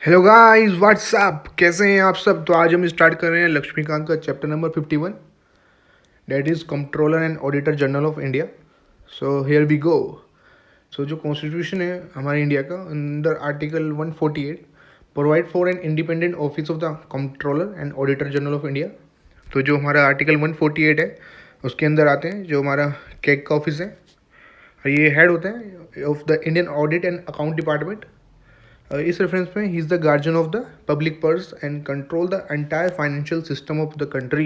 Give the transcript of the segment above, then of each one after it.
Hello guys what's up, कैसे हैं आप सब। तो आज हम स्टार्ट कर रहे हैं लक्ष्मीकांत का chapter number 51, that is controller and auditor general of India. So here we go. So जो कॉन्स्टिट्यूशन है हमारे इंडिया का, under article 148 provide for an independent office of the controller and auditor general of India. तो जो हमारा article 148 है उसके अंदर आते हैं जो हमारा कैग का ऑफिस है, और ये हेड होते हैं of the Indian audit and account department. इस रेफरेंस में he is the guardian of the public purse and control the entire financial system of the country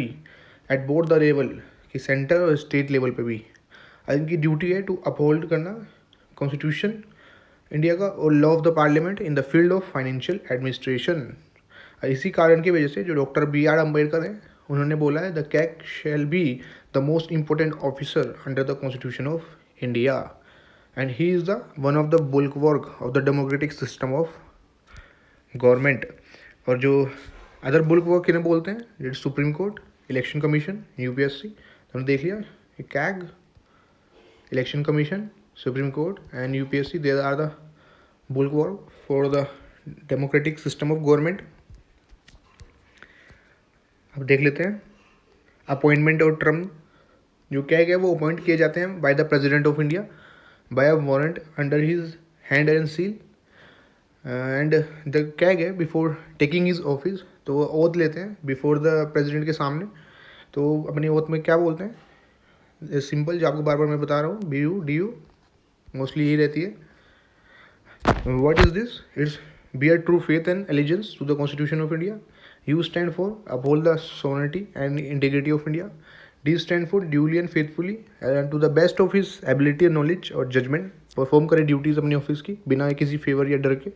at both the level, कि centre और state level पे भी। इनकी duty है to uphold करना constitution India का और law of the parliament in the field of financial administration. इसी कारण की वजह से जो डॉक्टर B.R. अम्बेडकर हैं उन्होंने बोला है the CAG shall be the most important officer under the constitution of India and he is the one of the bulwark of the democratic system of government. और जो अदर बुल्क किन्हें बोलते हैं, supreme court, election commission, UPSC. तो हमने देख लिया CAG, election commission, supreme court and UPSC, they are the bulwark for the democratic system of government. अब देख लेते हैं अपॉइंटमेंट और टर्म। जो कैग है वो अपॉइंट किए जाते हैं bye the president of India by a warrant under his hand and seal, and the CAG है बिफोर टेकिंग हिज ऑफिस, तो वो ओथ लेते हैं बिफोर द प्रेसिडेंट के सामने। तो अपनी ओथ में क्या बोलते हैं, सिंपल जो आपको बार बार मैं बता रहा हूँ, BU मोस्टली यही रहती है। What is this? It's bear true faith and allegiance to the constitution of India. U stand for uphold the sovereignty and integrity of India. D stand for duly and faithfully and to the best of his ability and knowledge और judgment perform करे duties अपने office की बिना किसी favour या डर के।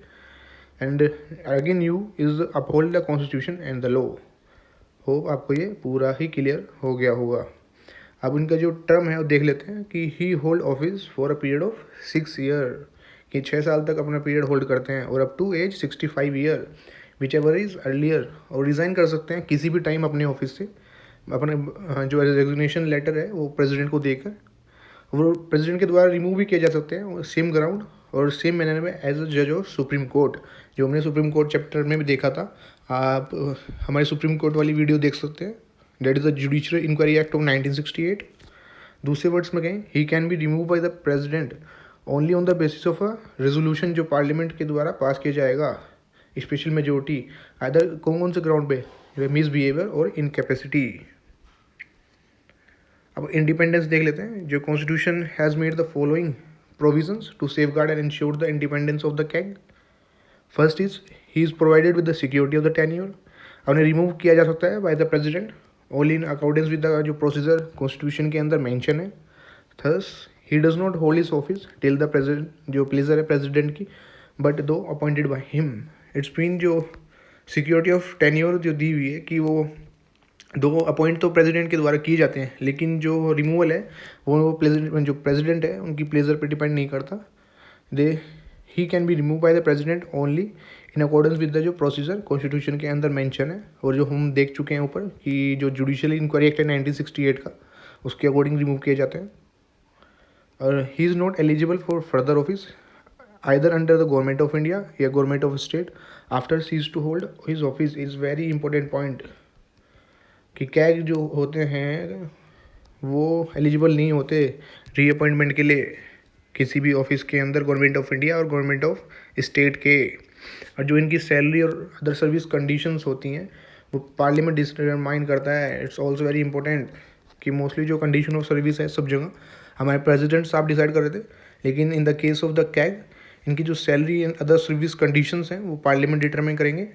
And again you is uphold the constitution and the law. Hope आपको ये पूरा ही क्लियर हो गया होगा। अब इनका जो टर्म है वो देख लेते हैं कि he hold office for a period of 6 year, कि 6 साल तक अपना पीरियड होल्ड करते हैं, और up to age 65 year whichever is earlier. और रिज़ाइन कर सकते हैं किसी भी टाइम अपने ऑफिस से, अपने जो रेजिग्नेशन लेटर है वो प्रेसिडेंट को देकर। वो प्रेसिडेंट के द्वारा रिमूव भी किए जा सकते हैं सेम ग्राउंड और सेम मैनर में एज अ जज ऑफ सुप्रीम कोर्ट, जो हमने सुप्रीम कोर्ट चैप्टर में भी देखा था। आप हमारे सुप्रीम कोर्ट वाली वीडियो देख सकते हैं, that is the judicial inquiry act of 1968। दूसरे वर्ड्स में कहें, he can be remove by the president only on the basis of a resolution जो पार्लियामेंट के द्वारा पास किया जाएगा, स्पेशल मेजोरिटी, अदर कौन से ग्राउंड पे, मिसबिहेवियर और इनकेपेसिटी। अब इंडिपेंडेंस देख लेते हैं। जो constitution has made the following provisions to safeguard and ensure the independence of the CAG. First is he is provided with the security of the tenure. उन्हें remove किया जा सकता है by the president only in accordance with the जो procedure constitution के अंदर mention है। Thus he does not hold his office till the president, जो प्लेजर है प्रेसिडेंट की, but though appointed by him. It's mean जो सिक्योरिटी ऑफ टेन्योर जो दी हुई है कि वो दो अपॉइंट तो प्रेसिडेंट के द्वारा किए जाते हैं, लेकिन जो रिमूवल है वो जो प्रेसिडेंट है उनकी प्लेजर पे डिपेंड नहीं करता। They he can be remove by the president only in accordance with the जो प्रोसीजर कॉन्स्टिट्यूशन के अंदर मेंशन है, और जो हम देख चुके हैं ऊपर कि जो जुडिशियल इंक्वायरी एक्ट है 1968 का, उसके अकॉर्डिंग रिमूव किए जाते हैं। और he is not eligible for further office either under the government of India या government of state after seize to hold his office. Is very important point कि CAG जो होते हैं वो एलिजिबल नहीं होते रीअपॉइंटमेंट के लिए किसी भी ऑफिस के अंदर, गवर्नमेंट ऑफ इंडिया और गवर्नमेंट ऑफ स्टेट के। और जो इनकी सैलरी और अदर सर्विस कंडीशंस होती हैं वो पार्लियामेंट डिटरमाइन करता है। इट्स ऑल्सो वेरी इंपॉर्टेंट कि मोस्टली जो कंडीशन ऑफ सर्विस है सब जगह हमारे प्रेसिडेंट साहब डिसाइड कर रहे थे, लेकिन in the case of the CAG इनकी जो salary and other service conditions हैं वो पार्लियामेंट डिटरमाइन करेंगे,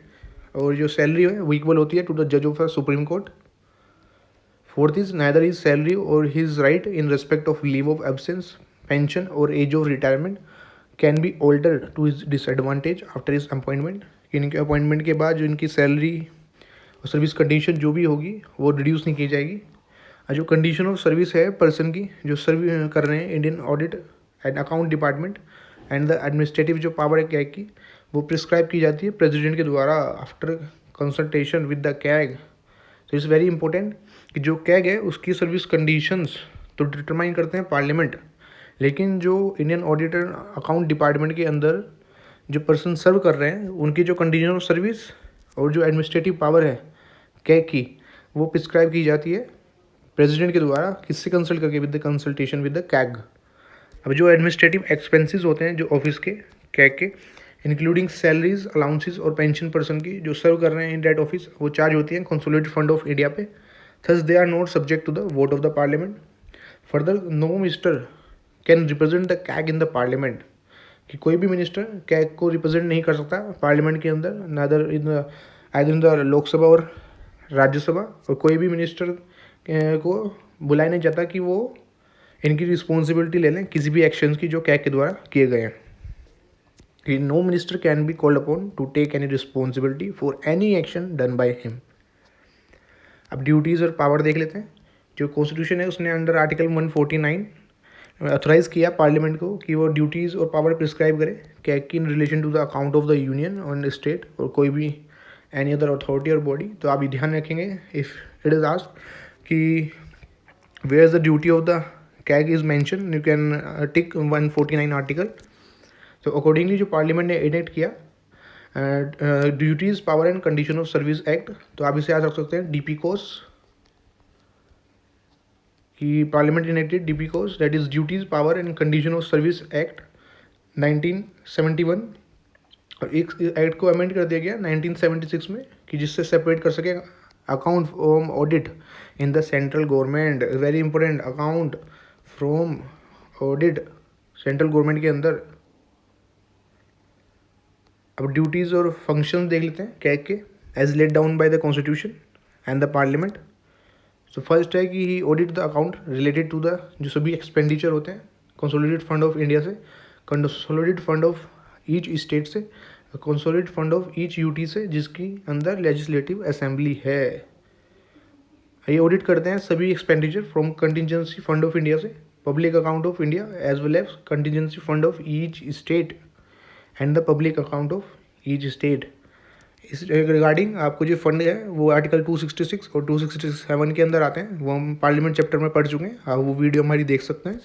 और जो सैलरी है वो इक्वल होती है टू द जज of supreme court. Fourth is neither his salary or his right in respect of leave of absence, pension or age of retirement can be altered to his disadvantage after his appointment। इनके appointment के बाद जो इनकी salary और service condition जो भी होगी वो रिड्यूस नहीं की जाएगी। और जो कंडीशन ऑफ सर्विस है पर्सन की जो सर्व कर रहे हैं Indian audit and account department and the administrative जो पावर है कैग की, वो प्रिस्क्राइब की जाती है प्रेसिडेंट के द्वारा after consultation with the CAG. तो इट्स वेरी इंपॉर्टेंट कि जो कैग है उसकी सर्विस कंडीशंस तो डिटरमाइन करते हैं पार्लियामेंट, लेकिन जो इंडियन ऑडिटर अकाउंट डिपार्टमेंट के अंदर जो पर्सन सर्व कर रहे हैं उनकी जो कंडीशन ऑफ सर्विस और जो एडमिनिस्ट्रेटिव पावर है कैग की, वो प्रिस्क्राइब की जाती है प्रेसिडेंट के द्वारा, किससे कंसल्ट करके, with the consultation with the CAG. अब जो एडमिनिस्ट्रेटिव एक्सपेंसेस होते हैं जो ऑफिस के कैग के, इंक्लूडिंग सैलरीज, अलाउंसेस और पेंशन पर्सन की जो सर्व कर रहे हैं इन दैट ऑफिस, वो चार्ज होती हैं कंसोलिडेटेड फंड ऑफ इंडिया पे। Thus they are not subject to the vote of the parliament. Further, no minister can represent the CAG in the parliament, कि कोई भी मिनिस्टर कैग को represent नहीं कर सकता पार्लियामेंट के अंदर, नादर इन द लोकसभा और राज्यसभा, और कोई भी मिनिस्टर को बुलाया नहीं जाता कि वो इनकी रिस्पॉन्सिबिलिटी ले लें किसी भी एक्शंस की जो कैग के द्वारा किए गए हैं। कि no minister can be called upon to take any responsibility for any action done by him. अब ड्यूटीज़ और पावर देख लेते हैं। जो कॉन्स्टिट्यूशन है उसने अंडर आर्टिकल 149 ऑथराइज किया पार्लियामेंट को कि वो ड्यूटीज़ और पावर प्रिस्क्राइब करे कैग की in relation to the account of the union और स्टेट और कोई भी एनी अदर अथॉरिटी और बॉडी। तो आप ये ध्यान रखेंगे इफ़ इट इज़ आस्क्ड कि where is the duty of the CAG is mention, you can tick 149 article. तो अकॉर्डिंगली जो पार्लियामेंट ने इनेक्ट किया duties, power and condition of service act, तो आप इसे याद रख सकते हैं डीपी कोस, कि parliament enacted DP cos, that is duties, power and condition of service act 1971। और एक एक्ट को अमेंड कर दिया गया 1976 में कि जिससे सेपरेट कर सके account from audit in the central government. Very important, account from audit central government के अंदर। अब ड्यूटीज़ और फंक्शंस देख लेते हैं कैग के, as laid down by the constitution and the parliament. So first है कि he audit the account related to the जो सभी एक्सपेंडिचर होते हैं कंसोलिडेटेड फंड ऑफ इंडिया से, consolidated fund of each state से, consolidated fund of each UT से जिसकी अंदर लेजिस्लेटिव असेंबली है। ये ऑडिट करते हैं सभी expenditure from contingency fund of India से, public account of India as well as contingency fund of each state and the public account of each state. इस रिगार्डिंग आपको जो फंड है वो आर्टिकल 266 और 267 के अंदर आते हैं, वो हम पार्लियामेंट चैप्टर में पढ़ चुके हैं, आप वो वीडियो हमारी देख सकते हैं।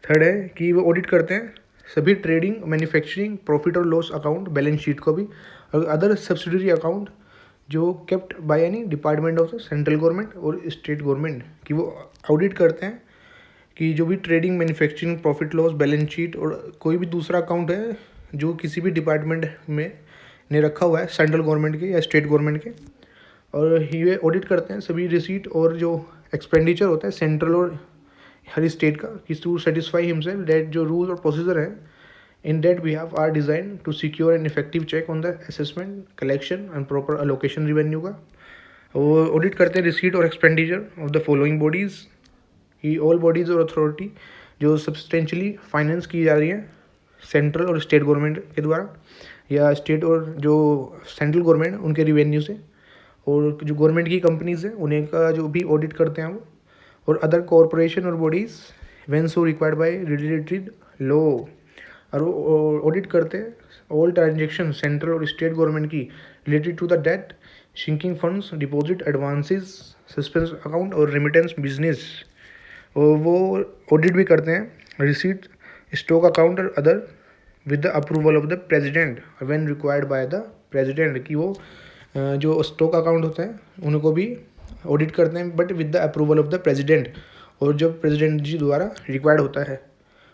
थर्ड है कि वो ऑडिट करते हैं सभी ट्रेडिंग, मैन्युफैक्चरिंग, प्रॉफिट और लॉस अकाउंट, बैलेंस शीट को भी, और अदर सब्सिडरी अकाउंट जो kept by any department of the central government और स्टेट गवर्नमेंट, कि वो ऑडिट करते हैं कि जो भी trading, manufacturing, profit loss, balance sheet और कोई भी दूसरा अकाउंट है जो किसी भी डिपार्टमेंट में ने रखा हुआ है सेंट्रल गवर्नमेंट के या स्टेट गवर्नमेंट के, और ये ऑडिट करते हैं सभी रिसीट और जो एक्सपेंडिचर होता है सेंट्रल और हर स्टेट का, कि टू सेटिस्फाई हिमसेल्फ दैट जो रूल और प्रोसीजर है in that we have are design to secure an effective check on the assessment, collection and proper allocation revenue का। वो ऑडिट करते हैं रिसीट और expenditure of the following bodies, कि all bodies और अथॉरिटी जो सब्सटेंशियली फाइनेंस की जा रही हैं सेंट्रल और स्टेट गवर्नमेंट के द्वारा, या स्टेट और जो सेंट्रल गवर्नमेंट उनके रिवेन्यू से, और जो गवर्नमेंट की कंपनीज हैं उन्हें का जो भी ऑडिट करते हैं वो, और अदर कॉरपोरेशन और bodies when so required by related law. और वो ऑडिट करते हैं ऑल ट्रांजेक्शन सेंट्रल और स्टेट गवर्नमेंट की related to the debt, sinking funds, deposit, advances, suspense account और रेमिटेंस बिजनेस। और वो ऑडिट भी करते हैं रिसीट, स्टॉक अकाउंट और other with the approval of the president when required by the president, कि वो जो स्टॉक अकाउंट होते हैं उनको भी ऑडिट करते हैं but with the approval of the president, और जब प्रेसिडेंट जी द्वारा रिक्वायर्ड होता है।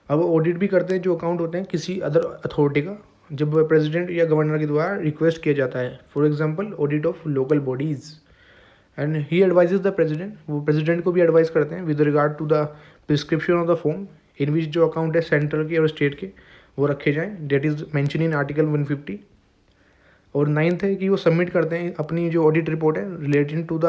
अब वो ऑडिट भी करते हैं जो अकाउंट होते हैं किसी अदर अथॉरिटी का, जब प्रेसिडेंट या गवर्नर के द्वारा रिक्वेस्ट किया जाता है। For example audit of local bodies, and he advises the president, वो प्रेसिडेंट को भी एडवाइस करते हैं with regard to the prescription of the form in which जो अकाउंट है सेंट्रल के और स्टेट के वो रखे जाएँ, that is mention in article 150। और नाइन्थ है कि वो सबमिट करते हैं अपनी जो ऑडिट रिपोर्ट है relating to the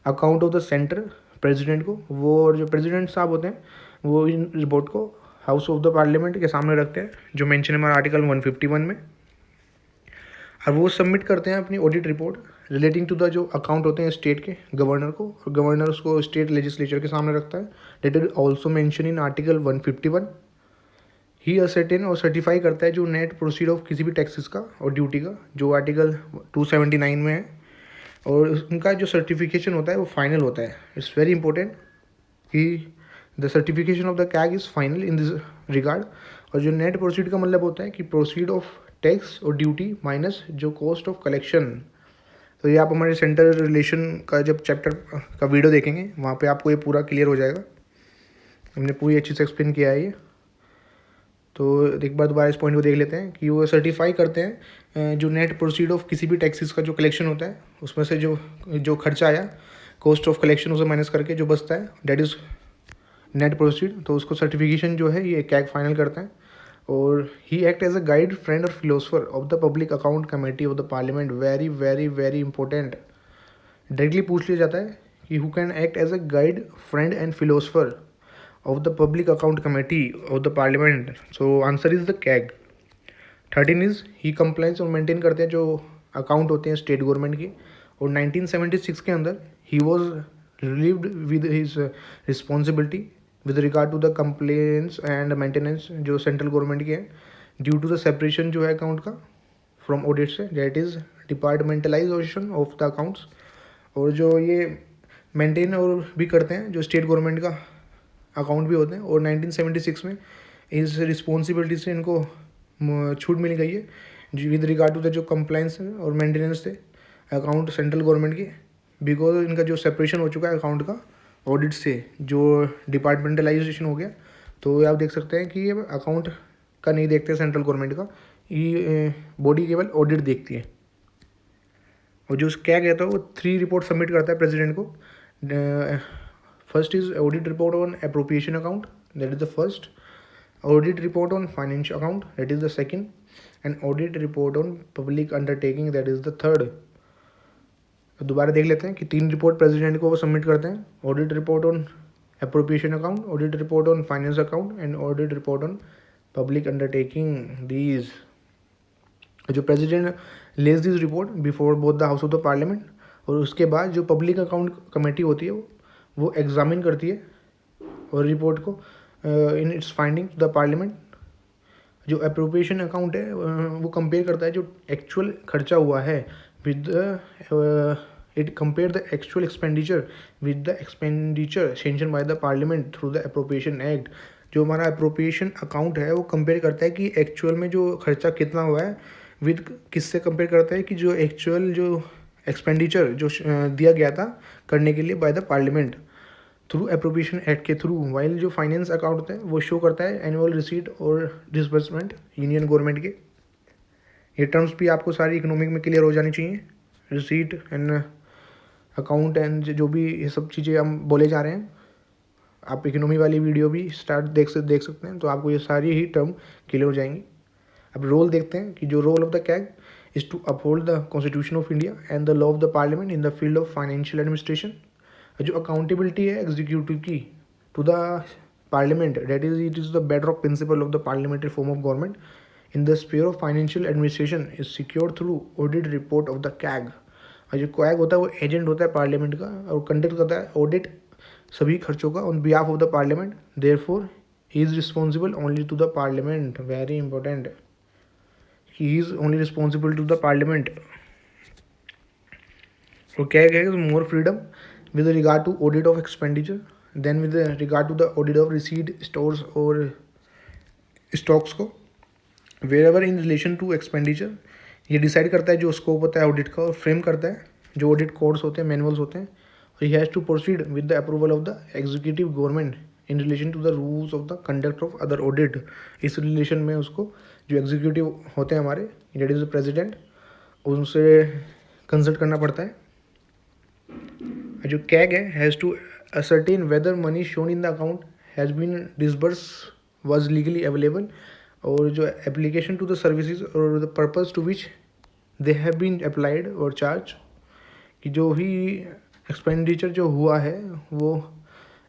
account of the centre president को, वो और जो प्रेसिडेंट साहब होते हैं वो इन रिपोर्ट को हाउस ऑफ द पार्लियामेंट के सामने रखते हैं जो मेंशन है हमारा आर्टिकल 151 में, और वो सबमिट करते हैं अपनी audit report relating to the जो अकाउंट होते हैं स्टेट के गवर्नर को, और गवर्नर उसको स्टेट लेजिस्लेचर के सामने रखता है, that is also mention in article 151। He ascertain और सर्टिफाई करता है जो नेट प्रोसीड ऑफ किसी भी टैक्सेस का और ड्यूटी का, जो आर्टिकल 279 में है, और उनका जो सर्टिफिकेशन होता है वो फाइनल होता है। इट्स वेरी इंपॉर्टेंट कि the certification of the CAG is final in this regard, और जो नेट प्रोसीड का मतलब होता है कि प्रोसीड ऑफ टैक्स और ड्यूटी माइनस जो कॉस्ट ऑफ कलेक्शन। तो ये आप हमारे सेंटर रिलेशन का जब चैप्टर का वीडियो देखेंगे वहाँ पे आपको ये पूरा क्लियर हो जाएगा। हमने पूरी अच्छी से एक्सप्लेन किया है ये। तो एक बार दोबारा इस पॉइंट को देख लेते हैं कि वो सर्टिफाई करते हैं जो नेट प्रोसीड ऑफ किसी भी टैक्सेस का जो कलेक्शन होता है उसमें से जो खर्चा आया कॉस्ट ऑफ कलेक्शन उसे माइनस करके जो बचता है दैट इज़ नेट प्रोसीड। तो उसको सर्टिफिकेशन जो है ये कैग फाइनल करता है। और he act as a guide friend और philosopher of the public account committee of the parliament. Very very very important, directly पूछ लिया जाता है कि who can act as a guide friend and philosopher of the public account committee of the parliament. So answer is the CAG. 13 is he complies और maintain करते हैं जो account होते हैं स्टेट गवर्नमेंट के। और 1976 के अंदर he was relieved with his responsibility with regard to the compliance and maintenance जो सेंट्रल गवर्नमेंट के हैं ड्यू टू द सेपरेशन जो है अकाउंट का फ्रॉम ऑडिट से, that is departmentalisation of the accounts. और जो ये मेंटेन और भी करते हैं जो स्टेट गवर्नमेंट का अकाउंट भी होते हैं। और 1976 में इस रिस्पॉन्सिबिलिटी से इनको छूट मिल गई है विद रिगार्ड टू द जो कंप्लाइंस और मेंटेनेंस थे अकाउंट सेंट्रल गवर्नमेंट की, बिकॉज इनका जो सेपरेशन हो चुका है अकाउंट का ऑडिट से, जो डिपार्टमेंटलाइजेशन हो गया। तो आप देख सकते हैं कि ये अकाउंट का नहीं देखते सेंट्रल गवर्नमेंट का, ये बॉडी केवल ऑडिट देखती है। और जो क्या कहता है वो 3 रिपोर्ट सबमिट करता है प्रेसिडेंट को। First is audit report on appropriation account, that is the first. Audit report on financial account, that is the second. And audit report on public undertaking, that is the third. दोबारा देख लेते हैं कि 3 report president को वो submit करते हैं। Audit report on appropriation account, audit report on finance account and audit report on public undertaking. These जो president lays this report before both the house of the parliament. और उसके बाद जो public account committee होती है वो examine करती है और रिपोर्ट को in its finding the parliament. जो अप्रोप्रिएशन अकाउंट है वो कंपेयर करता है जो एक्चुअल खर्चा हुआ है with it compare the actual expenditure with the expenditure sanction by the parliament through the appropriation act. जो हमारा अप्रोप्रिएशन अकाउंट है वो कंपेयर करता है कि एक्चुअल में जो खर्चा कितना हुआ है विद किससे कंपेयर करता है कि जो एक्चुअल जो एक्सपेंडिचर जो दिया गया था करने के लिए by the parliament through appropriation act के थ्रू। वाइल जो फाइनेंस अकाउंट होता है वो शो करता है एनुअल रिसीट और डिसबर्समेंट यूनियन गवर्नमेंट के। ये टर्म्स भी आपको सारी इकोनॉमिक में क्लियर हो जानी चाहिए, रिसीट एंड अकाउंट एंड जो भी ये सब चीज़ें हम बोले जा रहे हैं। आप इकोनॉमी वाली वीडियो भी स्टार्ट देख सकते हैं, तो आपको ये सारी ही टर्म क्लियर हो जाएंगी। अब रोल देखते हैं कि जो role of the CAG is to uphold the Constitution of India and the law of the Parliament in the field of financial administration। जो accountability है executive की to the Parliament, that is it is the bedrock principle of the parliamentary form of government in the sphere of financial administration is secured through audit report of the CAG। और जो CAG होता है वो agent होता है parliament का और conduct करता है ऑडिट सभी खर्चों का on behalf of the parliament. Therefore he is responsible only to the parliament. Very important, he is only responsible to the parliament। और क्या है more freedom with regard to audit of expenditure then with regard to the audit of receipt stores और stocks को wherever in relation to expenditure। ये decide करता है जो scope होता है ऑडिट का और फ्रेम करता है जो ऑडिट कोड्स होते हैं, मैनुअल्स होते हैं। और he has to proceed with the approval of the executive government in relation to the rules of the conduct of other audit. इस रिलेशन में उसको जो एग्जीक्यूटिव होते हैं हमारे दैट इज़ द प्रेसिडेंट, उनसे कंसल्ट करना पड़ता है। जो कैग है has to ascertain weather money shown in the account has been disburse was legally available. और जो एप्लीकेशन टू द सर्विसेज और the purpose to which they have been applied और चार्ज, कि जो भी एक्सपेंडिचर जो हुआ है वो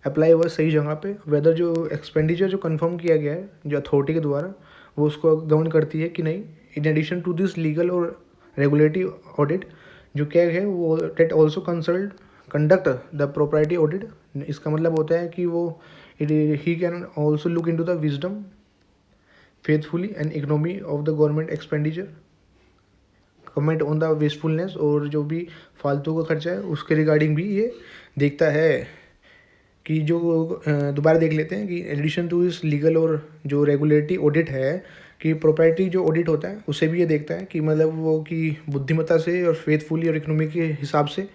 अप्लाई हुआ सही जगह पे। वेदर जो एक्सपेंडिचर जो कंफर्म किया गया है जो अथॉरिटी के द्वारा वो उसको गवर्न करती है कि नहीं। In addition to this legal और रेगुलेटरी ऑडिट जो क्या है वो that also conduct the propriety audit. इसका मतलब होता है कि वो he can also look into the wisdom faithfully and economy of the government expenditure, comment on the wastefulness और जो भी फालतू का खर्चा है उसके रिगार्डिंग भी ये देखता है। कि जो दोबारा देख लेते हैं कि एडिशन टू इस लीगल और जो रेगुलेटरी ऑडिट है कि प्रोप्राइटरी जो ऑडिट होता है उसे भी ये देखता है कि मतलब वो कि बुद्धिमत्ता से और फेथफुली और इकोनॉमी के हिसाब से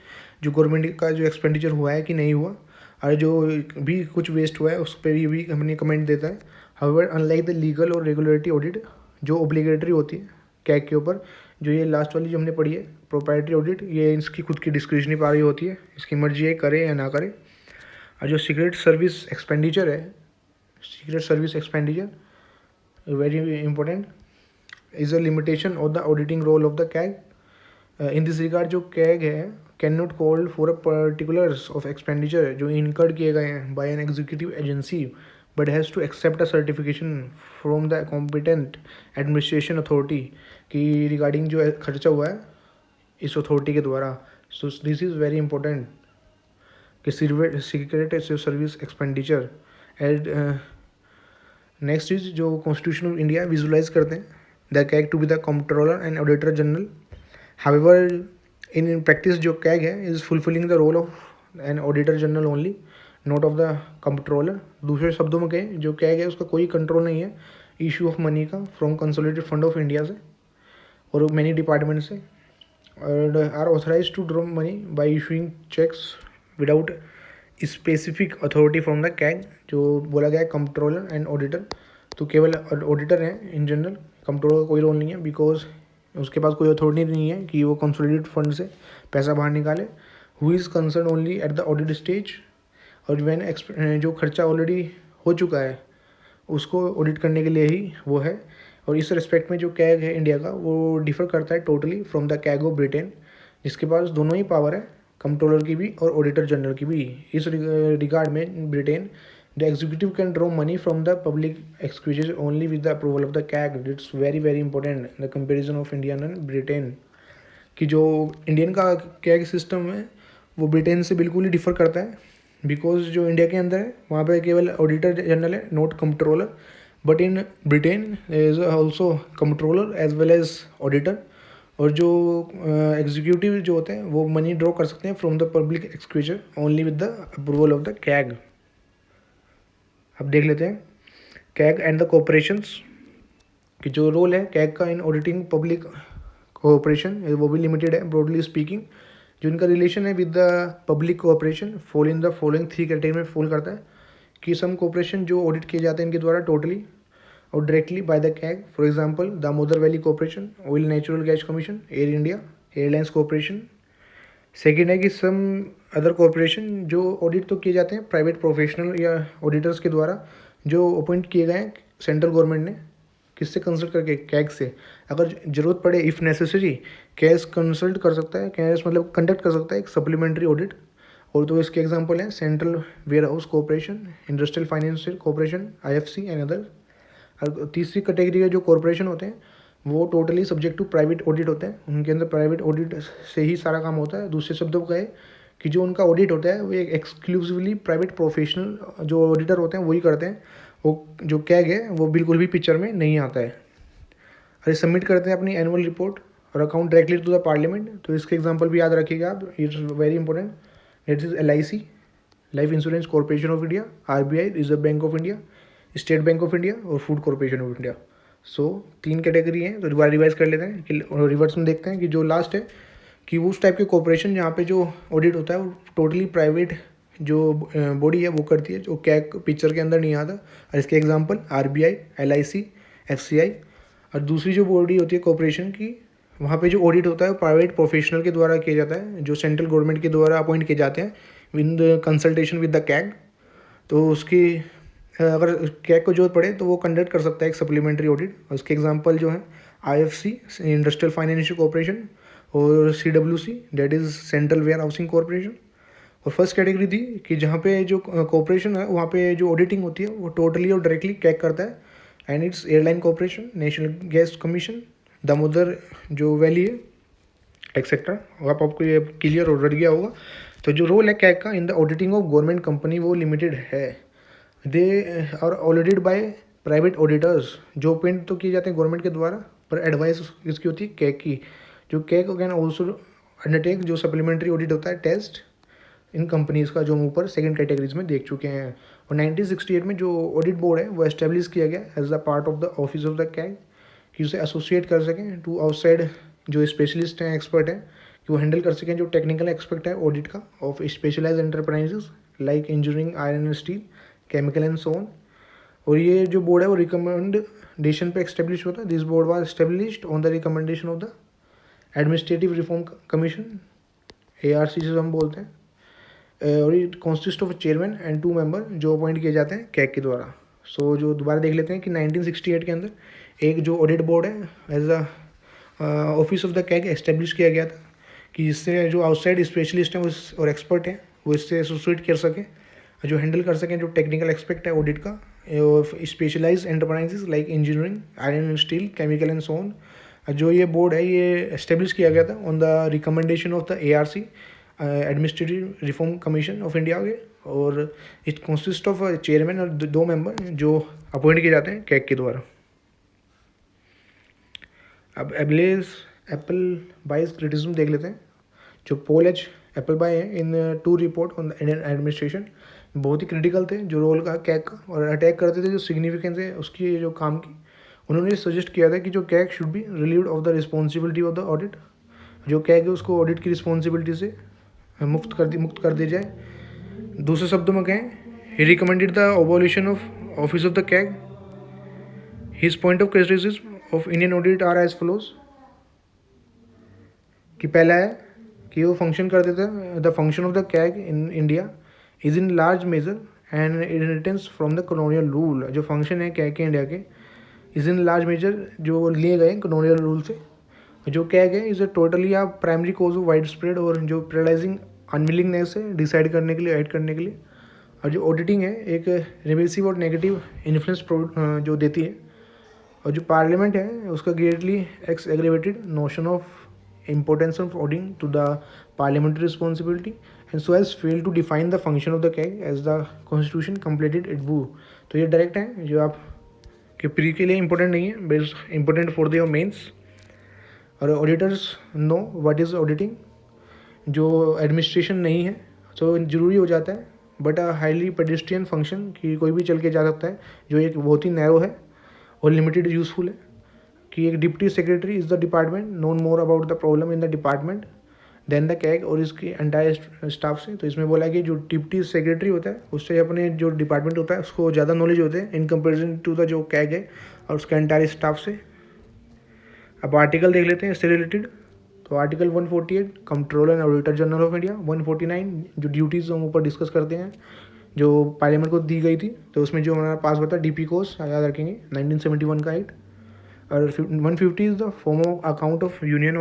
जो गवर्नमेंट का जो एक्सपेंडिचर हुआ है कि नहीं हुआ, और जो भी कुछ वेस्ट हुआ है उस पर भी कंपनी कमेंट देता है। हाउएवर अनलाइक द लीगल और रेगुलेटरी ऑडिट जो ओब्लिगेटरी होती है कैग के ऊपर, जो ये लास्ट वाली जो हमने पढ़ी है प्रोप्राइटरी ऑडिट, ये इसकी खुद की डिस्क्रिशनरी पावर होती है, इसकी मर्जी है करे या ना करे। और जो सीक्रेट सर्विस एक्सपेंडिचर है, secret service expenditure very important is a limitation of the auditing role of the CAG. In this regard जो कैग है can not called for a particulars of expenditure जो इनकर्ड किए गए हैं bye an executive agency, but has to accept a certification from the competent administration authority कि regarding जो खर्चा हुआ है इस अथॉरिटी के द्वारा। So this is very important कि secret service expenditure. And next is जो कॉन्स्टिट्यूशन ऑफ इंडिया विजुलाइज करते हैं the CAG to be the controller and auditor general. However in practice जो कैग है is fulfilling the role of an auditor general only, not of the controller. दूसरे शब्दों में कहें जो कैग है उसका कोई कंट्रोल नहीं है इशू ऑफ मनी का from consolidated fund of India से और मैनी डिपार्टमेंट से, और are authorise to draw money by issuing cheques without specific authority from the CAG. जो बोला गया है कंट्रोलर एंड ऑडिटर, तो केवल ऑडिटर हैं इन जनरल, कंट्रोलर का कोई रोल नहीं है बिकॉज उसके पास कोई अथॉरिटी नहीं है कि वो कंसोलिडेटेड फंड से पैसा बाहर निकाले। Who is concern only at the audit stage, और वैन जो खर्चा ऑलरेडी हो चुका है उसको ऑडिट करने के लिए ही वो है। और इस रिस्पेक्ट में जो कैग है इंडिया का वो डिफर करता है totally from the CAG of Britain, जिसके पास दोनों ही पावर है, कंट्रोलर की भी और ऑडिटर जनरल की भी। इस रिगार्ड में Britain the executive can draw money from the public excuses only with the approval of the CAG. It's very very important the comparison of India and Britain, कि जो Indian का CAG system है वो Britain से बिल्कुल ही differ करता है because जो इंडिया के अंदर है वहाँ पे केवल ऑडिटर जनरल है, not controller, but in Britain is also controller as well as auditor. और जो एग्जीक्यूटिव जो होते हैं वो मनी ड्रॉ कर सकते हैं from the public excuses only with the approval of the CAG. अब देख लेते हैं कैग एंड द कॉर्पोरेशंस कि जो रोल है कैग का इन ऑडिटिंग पब्लिक कोऑपरेशन वो भी लिमिटेड है ब्रॉडली स्पीकिंग। जो इनका रिलेशन है with the public cooperation fall in the following 3 category में फॉल करता है कि सम कोऑपरेशन जो ऑडिट किए जाते हैं इनके द्वारा टोटली और directly by the CAG, for example Damodar valley corporation, oil natural gas commission, air India, airlines corporation. Second है कि सम अदर कॉर्पोरेशन जो ऑडिट तो किए जाते हैं प्राइवेट प्रोफेशनल या ऑडिटर्स के द्वारा जो अपॉइंट किए गए हैं सेंट्रल गवर्नमेंट ने, किससे कंसल्ट करके, कैग से। अगर ज़रूरत पड़े इफ़ नेसेसरी कैग कंसल्ट कर सकता है, कैग मतलब कंडक्ट कर सकता है एक सप्लीमेंट्री ऑडिट। और तो इसके एग्जांपल हैं central warehouse corporation, industrial financial corporation, IFC and other. और तीसरी कैटेगरी के जो कॉर्पोरेशन होते हैं वो totally subject to private audit होते हैं, उनके अंदर प्राइवेट ऑडिट से ही सारा काम होता है। दूसरे शब्दों में कहे कि जो उनका ऑडिट होता है वो एक एक्सक्लूसिवली प्राइवेट प्रोफेशनल जो ऑडिटर होते हैं वही करते हैं, वो जो कैग है वो बिल्कुल भी पिक्चर में नहीं आता है। अरे सबमिट करते हैं अपनी एनुअल रिपोर्ट और account directly to the parliament, तो इसके एग्जांपल भी याद रखिएगा आप, it's very important. It is LIC, life insurance corporation of India, RBI, reserve bank of India, state bank of India और food corporation of India. So 3 category हैं, तो दोबारा रिवाइज कर लेते हैं कि रिवर्स में देखते हैं कि जो लास्ट है कि वो उस टाइप के कॉर्पोरेशन जहाँ पे जो ऑडिट होता है वो टोटली प्राइवेट जो बॉडी है वो करती है, जो कैग पिक्चर के अंदर नहीं आता। और इसके एग्जांपल RBI, LIC, FCI। और दूसरी जो बॉडी होती है कॉर्पोरेशन की, वहाँ पे जो ऑडिट होता है वो प्राइवेट प्रोफेशनल के द्वारा किया जाता है, जो सेंट्रल गवर्नमेंट के द्वारा अपॉइंट किए जाते हैं with consultation with the CAG. तो उसकी अगर कैग को जरूरत पड़े तो वो कंडक्ट कर सकता है एक सप्लीमेंट्री ऑडिट। और उसके एग्जांपल जो है IFC, इंडस्ट्रियल फाइनेंशियल कॉर्पोरेशन, और CWC, that is central warehousing corporation. और फर्स्ट कैटेगरी थी कि जहाँ पे जो कॉर्पोरेशन है वहाँ पे जो ऑडिटिंग होती है वो टोटली और डायरेक्टली कैग करता है, and it's airline corporation, national gas commission, Damodar जो वैली है एक्सेट्रा। आपको ये क्लियर और रट गया होगा। तो जो रोल है कैग का in the auditing of government company वो लिमिटेड है। They are audited by private auditors जो अपॉइंट तो किए जाते हैं गवर्नमेंट के द्वारा, पर एडवाइस इसकी होती है कैग की। जो कैग कैन ऑल्सो अंडरटेक जो सप्लीमेंट्री ऑडिट होता है टेस्ट इन कंपनीज़ का जो हम ऊपर सेकंड कैटेगरीज में देख चुके हैं। और 1968 में जो ऑडिट बोर्ड है वो एस्टेब्लिश किया गया as the part of the office of the CAG, कि उसे एसोसिएट कर सकें टू आउटसाइड जो स्पेशलिस्ट हैं, एक्सपर्ट हैं, कि वो हैंडल कर सकें जो टेक्निकल एक्सपेक्ट है ऑडिट का of specialise enterprises like engineering, iron and steel, chemical and so on. और ये जो बोर्ड है वो रिकमेंडेशन पे एस्टेब्लिश होता है। This board was established on the recommendation of the administrative reform commission, ARC से हम बोलते हैं। और ये consist of chairman and 2 member जो अपॉइंट किए जाते हैं कैग के द्वारा। सो जो दोबारा देख लेते हैं कि 1968 के अंदर एक जो ऑडिट बोर्ड है as a office of the CAG establish किया गया था, कि जिससे जो आउटसाइड स्पेशलिस्ट हैं और एक्सपर्ट हैं वो इससे एसोसिएट कर सकें, जो हैंडल कर सकें जो टेक्निकल एक्सपेक्ट है ऑडिट का, specialise enterprises like engineering, iron and steel, chemical and so on. जो ये बोर्ड है ये एस्टेब्लिश किया गया था on the recommendation of the ARC, administrative reform commission of India के। और इट कंसिस्ट ऑफ चेयरमैन और 2 मेंबर जो अपॉइंट किए जाते हैं कैग के द्वारा। अब एप्पल बाइज क्रिटिसिज्म देख लेते हैं। जो पॉल एच एप्पल बाय है इन 2 report on the Indian administration बहुत ही क्रिटिकल थे जो रोल का कैग का, और अटैक करते थे जो सिग्निफिकेंस है उसकी जो काम की। उन्होंने सजेस्ट किया था कि जो CAG should be relieved of the responsibility of the audit, जो कैग है उसको ऑडिट की रिस्पॉन्सिबिलिटी से मुक्त कर दी जाए। दूसरे शब्दों में कहें, ही recommended the abolition of office of the CAG. His point of criticism of Indian audit are as follows, कि पहला है कि वो फंक्शन कर देता है, the function of the CAG in India is in large major and inheritance from the colonial rule. जो function है कैग के इंडिया के इज इन लार्ज मेजर जो लिए गए कॉलोनियल रूल से। जो कैग है is a totally a primary cause of widespread, और जो पैरालाइजिंग अनविलिंगनेस है डिसाइड करने के लिए, ऐड करने के लिए। और जो ऑडिटिंग है एक रिवेसिव और नेगेटिव इन्फ्लुएंस जो देती है। और जो पार्लियामेंट है उसका greatly x aggravated notion of importance of auditing to the parliamentary responsibility and so has failed to define the function of the CAG as the constitution completed its view। तो ये direct है जो आप के pre के लिए important नहीं है, base important for the mains. और auditors know what is auditing, जो एडमिनिस्ट्रेशन नहीं है तो ज़रूरी हो जाता है, but a highly pedestrian function कि कोई भी चल के जा सकता है, जो एक बहुत ही नैरो है और लिमिटेड यूजफुल है। कि एक deputy secretary is the department known more about the problem in the department than the CAG, और इसकी एंटायर स्टाफ से। तो इसमें बोला है कि जो डिप्टी सेक्रेटरी होता है उससे अपने जो डिपार्टमेंट होता है उसको ज़्यादा नॉलेज होते हैं इन कंपेरिजन टू द जो कैग है और उसके एंटायर स्टाफ से। अब आर्टिकल देख लेते हैं इससे रिलेटेड। तो article 148 controller and auditor general of India, 149 जो ड्यूटीज़ हम ऊपर डिस्कस करते हैं जो पार्लियामेंट को दी गई थी, तो उसमें जो हमारा पास होता है DP कोर्स याद रखेंगे 1971 का एक्ट। और 150 is the form of account of union